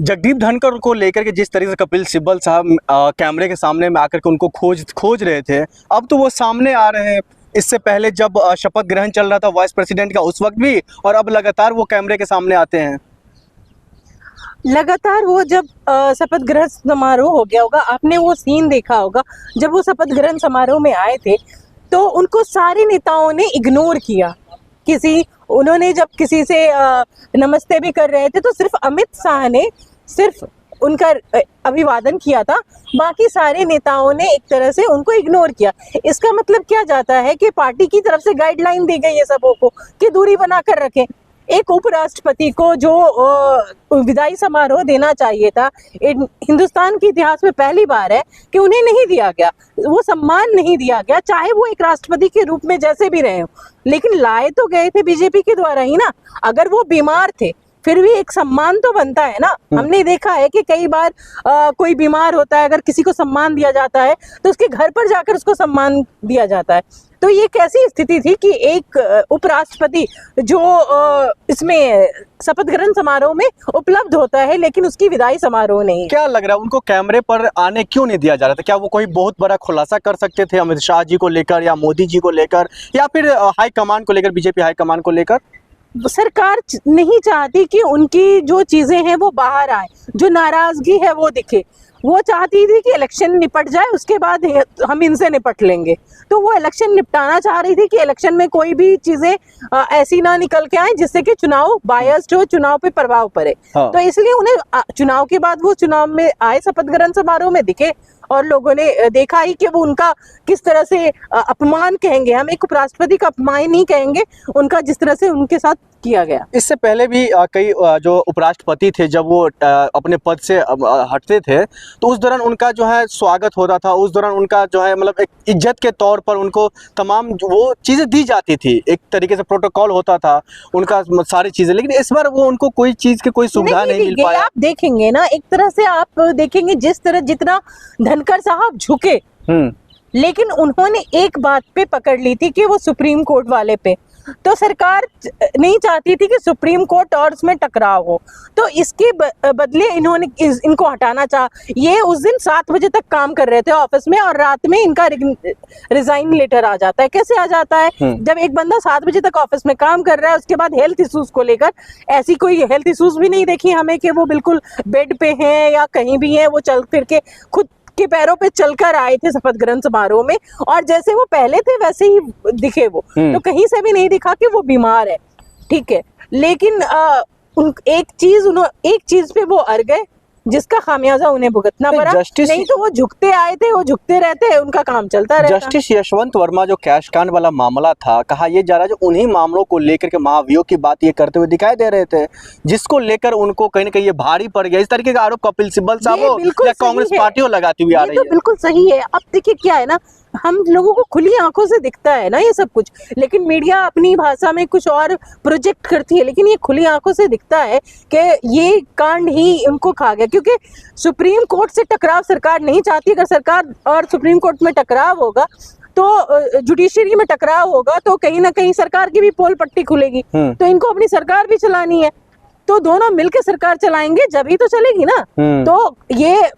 जगदीप धनखड़ को लेकर के जिस तरीके से कपिल सिब्बल साहब कैमरे के सामने में आकर के उनको खोज रहे थे, अब तो वो सामने आ रहे हैं। इससे पहले जब शपथ ग्रहण चल रहा था वाइस प्रेसिडेंट का, उस वक्त भी, और अब लगातार वो कैमरे के सामने आते हैं। लगातार वो जब शपथ ग्रहण समारोह हो गया होगा, आपने वो सीन देखा होगा जब वो शपथ ग्रहण समारोह में आए थे तो उनको सारे नेताओं ने इग्नोर किया। उन्होंने जब किसी से नमस्ते भी कर रहे थे तो सिर्फ अमित शाह ने सिर्फ उनका अभिवादन किया था, बाकी सारे नेताओं ने एक तरह से उनको इग्नोर किया। इसका मतलब क्या जाता है कि पार्टी की तरफ से गाइडलाइन दी गई है सबों को कि दूरी बनाकर रखें। एक उपराष्ट्रपति को जो विदाई समारोह देना चाहिए था, हिंदुस्तान के इतिहास में पहली बार है कि उन्हें नहीं दिया गया, वो सम्मान नहीं दिया गया, चाहे वो एक राष्ट्रपति के रूप में जैसे भी रहे हो। लेकिन लाए तो गए थे बीजेपी के द्वारा ही ना। अगर वो बीमार थे फिर भी एक सम्मान तो बनता है ना। हमने देखा है कि कई बार कोई बीमार होता है, अगर किसी को सम्मान दिया जाता है तो उसके घर पर जाकर उसको सम्मान दिया जाता है। तो ये कैसी स्थिति थी कि एक उपराष्ट्रपति जो इसमें शपथ ग्रहण समारोह में उपलब्ध होता है लेकिन उसकी विदाई समारोह नहीं। क्या लग रहा है उनको कैमरे पर आने क्यों नहीं दिया जा रहा था? क्या वो कोई बहुत बड़ा खुलासा कर सकते थे अमित शाह जी को लेकर या मोदी जी को लेकर या फिर हाईकमान को लेकर, बीजेपी हाईकमान को लेकर? सरकार नहीं चाहती कि उनकी जो चीजें हैं वो बाहर आए, जो नाराजगी है वो दिखे। वो चाहती थी कि इलेक्शन निपट जाए, उसके बाद हम इनसे निपट लेंगे। तो वो इलेक्शन निपटाना चाह रही थी कि इलेक्शन में कोई भी चीजें ऐसी ना निकल के आए जिससे कि चुनाव बायस्ड हो, चुनाव पे प्रभाव पड़े। हाँ। तो इसलिए उन्हें चुनाव के बाद वो चुनाव में आए, शपथ ग्रहण समारोह में दिखे और लोगों ने देखा ही कि वो उनका किस तरह से अपमान कहेंगे, हम एक उपराष्ट्रपति का अपमान नहीं कहेंगे, उनका जिस तरह से उनके साथ किया गया। इससे पहले भी कई जो उपराष्ट्रपति थे जब वो अपने पद से हटते थे तो उस दौरान उनका जो है स्वागत होता था, उस दौरान उनका जो है मतलब एक इज्जत के तौर पर उनको तमाम वो चीज़ें दी जाती थी, एक तरीके से प्रोटोकॉल होता था उनका सारी चीज़ें। लेकिन इस बार वो उनको कोई चीज़ की कोई सुविधा नहीं मिल पाया। आप देखेंगे ना, एक तरह से आप देखेंगे जिस तरह जितना धनखड़ साहब झुके, लेकिन उन्होंने एक बात पे पकड़ ली थी कि वो सुप्रीम कोर्ट वाले पे। तो सरकार नहीं चाहती थी कि सुप्रीम कोर्ट और उसमें टकराव हो, तो इसके बदले इन्होंने इनको हटाना चाहा। ये उस दिन 7 बजे तक काम कर रहे थे ऑफिस में और रात में इनका रिजाइन लेटर आ जाता है। कैसे आ जाता है? जब एक बंदा 7 बजे तक ऑफिस में काम कर रहा है, उसके बाद हेल्थ इश्यूज को लेकर, ऐसी कोई हेल्थ इश्यूज भी नहीं देखी हमें कि वो बिल्कुल बेड पे हैं या कहीं भी हैं, वो चल फिर के खुद के पैरों पे चलकर आए थे शपथ ग्रहण समारोह में, और जैसे वो पहले थे वैसे ही दिखे वो। तो कहीं से भी नहीं दिखा कि वो बीमार है, ठीक है। लेकिन एक चीज पे वो अड़ गए जिसका खामियाजा उन्हें भुगतना पड़ा। नहीं तो वो झुकते आए थे, वो झुकते रहते, उनका काम चलता रहता। जस्टिस यशवंत वर्मा जो कैश कांड वाला मामला था, कहा यह जा रहा है जो उन्हीं मामलों को लेकर के महाभियोग की बात ये करते हुए दिखाई दे रहे थे, जिसको लेकर उनको कहीं ना कहीं ये भारी पड़ गया। इस तरीके का आरोप कपिल सिब्बल साहब या कांग्रेस पार्टियों लगाती हुई आ रही है। बिल्कुल सही है। अब देखिए क्या है ना, हम लोगों को खुली आंखों से दिखता है ना ये सब कुछ, लेकिन मीडिया अपनी भाषा में कुछ और प्रोजेक्ट करती है। लेकिन ये खुली आंखों से दिखता है कि ये कांड ही उनको खा गया, क्योंकि सुप्रीम कोर्ट से टकराव सरकार नहीं चाहती। अगर सरकार और सुप्रीम कोर्ट में टकराव होगा तो जुडिशरी में टकराव होगा तो कहीं ना कहीं सरकार की भी पोल पट्टी खुलेगी। तो इनको अपनी सरकार भी चलानी है, तो दोनों मिलकर सरकार चलाएंगे जब ही तो चलेगी ना। तो ये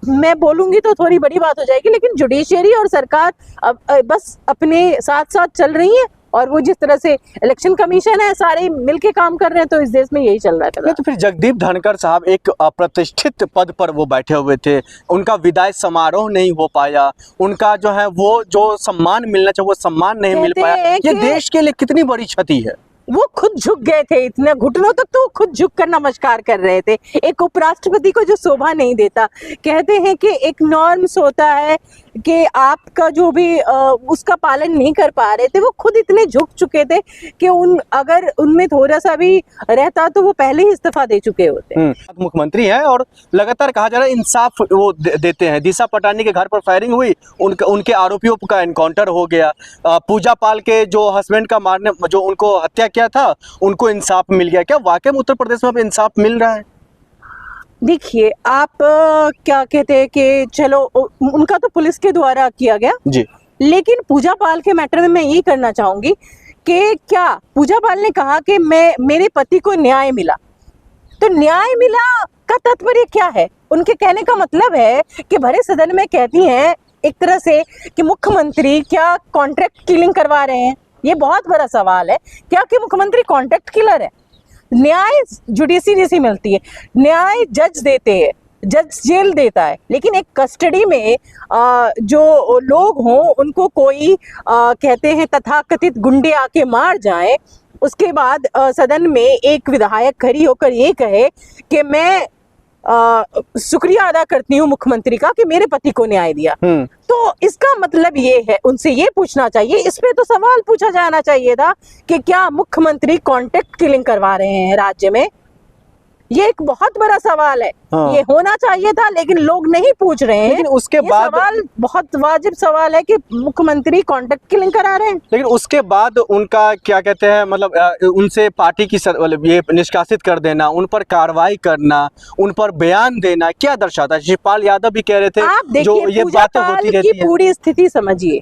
मैं बोलूंगी तो थोड़ी बड़ी बात हो जाएगी, लेकिन जुडिशरी और सरकार बस अपने साथ साथ चल रही है, और वो जिस तरह से इलेक्शन कमीशन है सारे मिलके काम कर रहे हैं, तो इस देश में यही चल रहा है। तो फिर जगदीप धनखड़ साहब एक प्रतिष्ठित पद पर वो बैठे हुए थे, उनका विदाई समारोह नहीं हो पाया, उनका जो है वो जो सम्मान मिलना चाहिए वो सम्मान नहीं मिल पाया। ये देश के लिए कितनी बड़ी क्षति है। वो खुद झुक गए थे, इतने घुटनों तक तो खुद झुक कर नमस्कार कर रहे थे। एक उपराष्ट्रपति को जो शोभा नहीं देता, कहते हैं कि एक नॉर्म्स होता है कि आपका जो भी उसका पालन नहीं कर पा रहे थे, वो खुद इतने झुक चुके थे कि अगर उनमें थोड़ा सा भी रहता तो वो पहले ही इस्तीफा दे चुके होते। मुख्यमंत्री हैं और लगातार कहा जा रहा है इंसाफ वो देते हैं। दिशा पटानी के घर पर फायरिंग हुई, उनके आरोपियों का एनकाउंटर हो गया। पूजा पाल के जो हस्बैंड का मारने जो उनको हत्या किया था उनको इंसाफ मिल गया। क्या वाकई में उत्तर प्रदेश में अब इंसाफ मिल रहा है? देखिए आप क्या कहते हैं कि चलो उनका तो पुलिस के द्वारा किया गया जी, लेकिन पूजा पाल के मैटर में मैं यही करना चाहूंगी कि क्या पूजा पाल ने कहा कि मेरे पति को न्याय मिला, तो न्याय मिला इसका तात्पर्य क्या है? उनके कहने का मतलब है कि भरे सदन में कहती हैं एक तरह से कि मुख्यमंत्री क्या कॉन्ट्रैक्ट किलिंग करवा रहे हैं। ये बहुत बड़ा सवाल है, क्या कि मुख्यमंत्री कॉन्ट्रैक्ट किलर है? न्याय जुडिशरी से मिलती है, न्याय जज देते हैं, जज जेल देता है, लेकिन एक कस्टडी में जो लोग हों उनको कोई कहते हैं तथाकथित गुंडे आके मार जाए, उसके बाद सदन में एक विधायक खड़ी होकर ये कहे कि मैं शुक्रिया अदा करती हूँ मुख्यमंत्री का कि मेरे पति को न्याय दिया। तो इसका मतलब ये है, उनसे ये पूछना चाहिए, इस पे तो सवाल पूछा जाना चाहिए था कि क्या मुख्यमंत्री कॉन्ट्रैक्ट किलिंग करवा रहे हैं राज्य में? ये एक बहुत बड़ा सवाल है। हाँ। ये होना चाहिए था, लेकिन लोग नहीं पूछ रहे हैं। लेकिन उसके बाद सवाल बहुत वाजिब सवाल है कि मुख्यमंत्री कॉन्ट्रैक्ट किलिंग करा रहे हैं। लेकिन उसके बाद उनका क्या कहते हैं, मतलब उनसे पार्टी की मतलब ये निष्कासित कर देना, उन पर कार्रवाई करना, उन पर बयान देना क्या दर्शाता है? शिवपाल यादव भी कह रहे थे, आप जो देखिए ये पूजा बातें पाल होती की रहती है। पूरी स्थिति समझिए।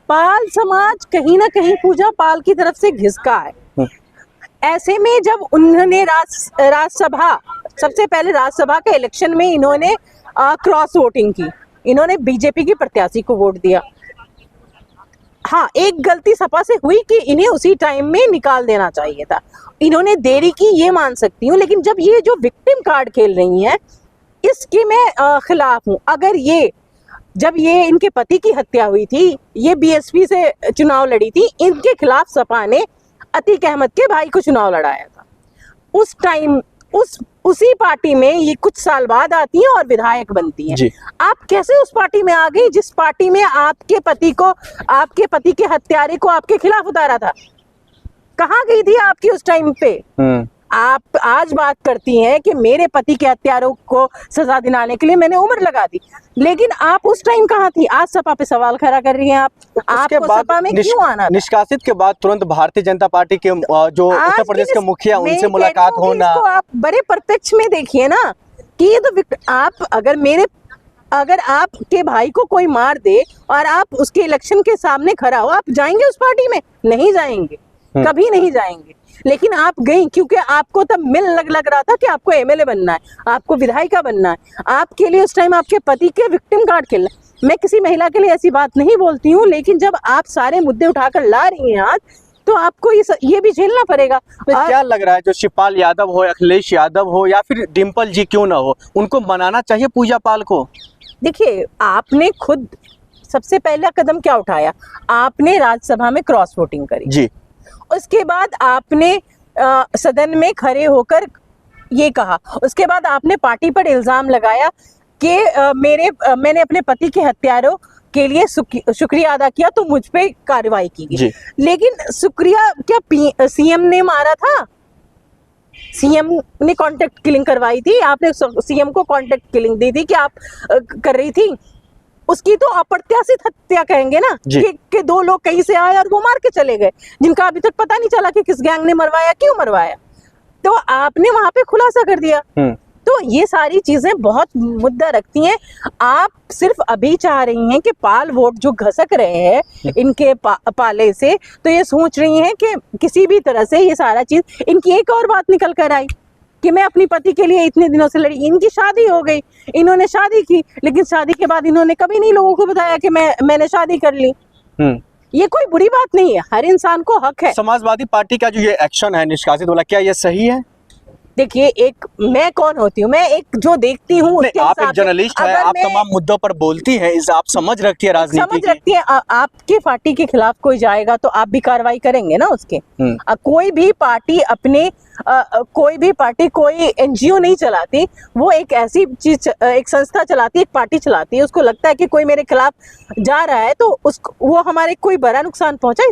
पाल समाज कहीं ना कहीं पूजा पाल की तरफ से घिसका है। ऐसे में जब उन्होंने राज्यसभा, सबसे पहले राज्यसभा के इलेक्शन में इन्होंने क्रॉस वोटिंग की, इन्होंने बीजेपी की प्रत्याशी को वोट दिया। हाँ, एक गलती सपा से हुई कि इन्हें उसी टाइम में निकाल देना चाहिए था, इन्होंने देरी की, ये मान सकती हूँ। लेकिन जब ये जो विक्टिम कार्ड खेल रही हैं, इसके मैं खिलाफ हूँ। अगर ये जब ये इनके पति की हत्या हुई थी, ये बीएसपी से चुनाव लड़ी थी, इनके खिलाफ सपा ने अतीक अहमद के भाई को चुनाव लड़ाया था। उस टाइम उसी पार्टी में ये कुछ साल बाद आती हैं और विधायक बनती हैं। आप कैसे उस पार्टी में आ गई जिस पार्टी में आपके पति को, आपके पति के हत्यारे को आपके खिलाफ उतारा था? कहाँ गई थी आपकी उस टाइम पे? आप आज बात करती हैं कि मेरे पति के हत्यारों को सजा दिलाने के लिए मैंने उम्र लगा दी, लेकिन आप उस टाइम कहाँ थी? आज सपा पे सवाल खड़ा कर रही हैं आप। आपको सपा में क्यों आना था? निष्कासित के बाद तुरंत भारतीय जनता पार्टी के जो उत्तर प्रदेश के मुखिया, उनसे मुलाकात होना, इसको आप बड़े परिप्रेक्ष में देखिए ना कि ये तो आप अगर आपके भाई को कोई मार दे और आप उसके इलेक्शन के सामने खड़ा हो, आप जाएंगे उस पार्टी में? नहीं जाएंगे, कभी नहीं जाएंगे। लेकिन आप गई क्योंकि आपको तब लग रहा था कि आपको एमएलए बनना है, आपको विधायिका बनना है। आपके लिए उस टाइम आपके पति के विक्टिम कार्ड खेलना। मैं किसी महिला के लिए ऐसी बात नहीं बोलती हूँ, लेकिन जब आप सारे मुद्दे उठाकर ला रही हैं आज, तो आपको ये भी झेलना पड़ेगा। क्या लग रहा है, जो शिवपाल यादव हो, अखिलेश यादव हो, या फिर डिम्पल जी क्यों ना हो, उनको मनाना चाहिए पूजा पाल को? देखिए, आपने खुद सबसे पहला कदम क्या उठाया? आपने राज्यसभा में क्रॉस वोटिंग करी जी। उसके बाद आपने सदन में खड़े होकर ये कहा, उसके बाद आपने पार्टी पर इल्जाम लगाया कि मैंने अपने पति के हत्यारों के लिए शुक्रिया अदा किया तो मुझ पे कार्रवाई की गई। लेकिन शुक्रिया क्या सीएम ने मारा था? सीएम ने कॉन्ट्रैक्ट किलिंग करवाई थी, आपने सीएम को कॉन्ट्रैक्ट किलिंग दी थी कि आप कर रही थी। उसकी तो अप्रत्याशित हत्या कहेंगे ना कि दो लोग कहीं से आए और वो मार के चले गए, जिनका अभी तक पता नहीं चला कि किस गैंग ने मरवाया, क्यों मरवाया। तो आपने वहां पे खुलासा कर दिया। तो ये सारी चीजें बहुत मुद्दा रखती हैं। आप सिर्फ अभी चाह रही हैं कि पाल वोट जो घसक रहे हैं इनके पाले से, तो ये सोच रही हैं कि किसी भी तरह से ये सारा चीज। इनकी एक और बात निकल कर आई कि मैं अपनी पति के लिए इतने दिनों से लड़ी। इनकी शादी हो गई, इन्होंने शादी की, लेकिन शादी के बाद इन्होंने कभी नहीं लोगों को बताया कि मैंने शादी कर ली। ये कोई बुरी बात नहीं है, हर इंसान को हक है। समाजवादी पार्टी का जो ये एक्शन है निष्कासित वाला, क्या ये सही है? देखिए, एक मैं कौन होती हूँ, मैं एक जो देखती हूँ उसके आप एक जर्नलिस्ट है, आप तमाम मुद्दों पर बोलती हैं, इस आप समझ रखती है राजनीति समझ रखती है। आपके पार्टी के खिलाफ कोई जाएगा तो आप भी कार्रवाई करेंगे ना उसके। कोई भी पार्टी कोई एनजीओ नहीं चलाती, वो एक ऐसी चीज, एक संस्था चलाती है, एक पार्टी चलाती है। उसको लगता है कि कोई मेरे खिलाफ जा रहा है तो वो हमारे कोई बड़ा नुकसान पहुंचा